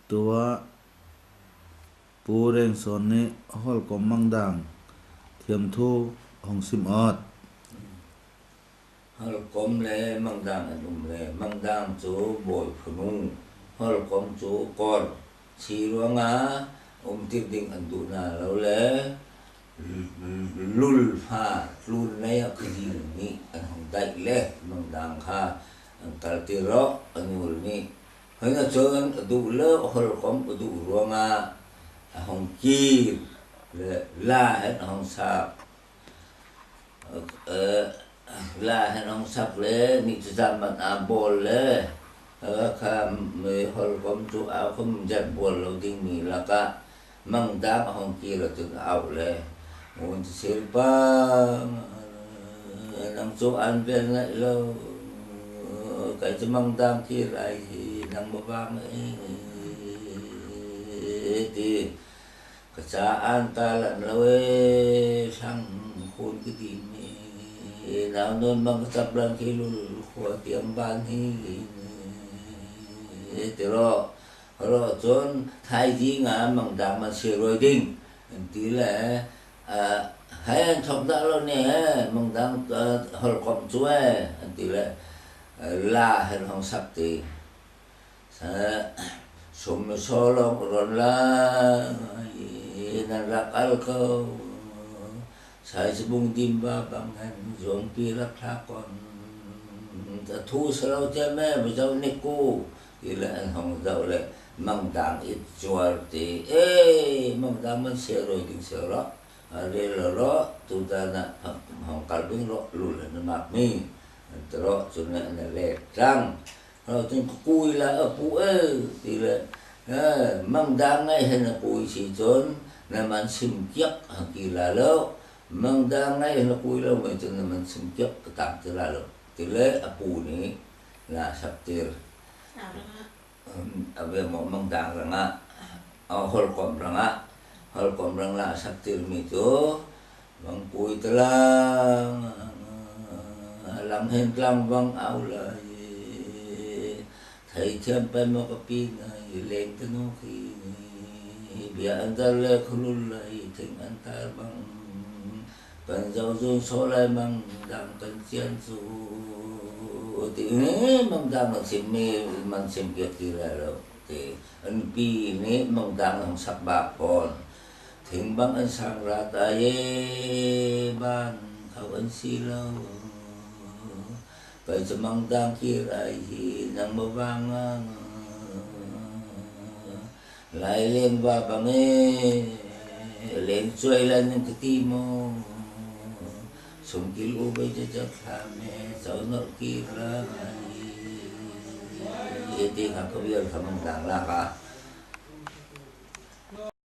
tua pureng sonne hol kom mangdang thiam thu hong sim ot hol kom le mangdang anum le mangdang chu boy phunu hol kom chu kon chi ruanga tir ding andu na lo le lul pha lul le khidi ni an hong dai le mangdang kha an kal ti ro anul ni hoi chon du le hol kom du ruanga hong chi le la hết hong sa la hết hong sap le ni zaman abol le kha me hol kom chu ao không jan bol lo ding ni la ka mang da hong chi lo tu ao le muốn sel pa nang chu an vel lại lo cái chu mang dang chi lại nang ba bang thì cái cha an ta là lối sang khôn cái gì nào nên mang tập đoàn khi luôn của tiệm ban thì rồi chốn thay gì ngã mang đam mà sửa rồi đinh tí là hai anh chồng đã lo nè mang đam hồi còn chú tí là hình hồng sắp thì sum solo ron la narak alko sai sebung timba bangan zong pirak lakon ta thu selo cheme bajau niku ila hong dau le mang dang it chuar ti mang dang man se roi ding se ro re lo tu ta na hong kal bing ro lu le na mak mi tro chu na le rang rồi tôi cùi là ở phụ thì là mang đăng ngay hay là cùi chỉ trốn là mình xin chấp kỳ là lâu mang đăng ngay hay là cùi lâu mình cho nên mình xin chấp cái tạm từ là lâu thì lẽ ở phụ này là sắp tiền ở về một mang đăng rằng á ở hol kom rằng là sắp tiền mình chỗ bằng cùi từ là làm hình làm văng áo là thầy thêm bên một cái pin lên cái nó khi bây anh ta lên khulul lại thỉnh anh ta bằng cần giáo dung số lại bằng đang cần chiến su thì bằng đang là xem mê bằng xem kiệt thì là rồi thì anh pi này bằng đang là sắp bạc còn thỉnh bằng anh sang ra tay ban thầu anh xí lâu vậy cho mang đam kia lại thì nang mơ vang lại lên và bằng lên chơi lên những cái tim mô sung kilo bây giờ chắc là mẹ cháu nó kia là thì học có biết không mang đam là cả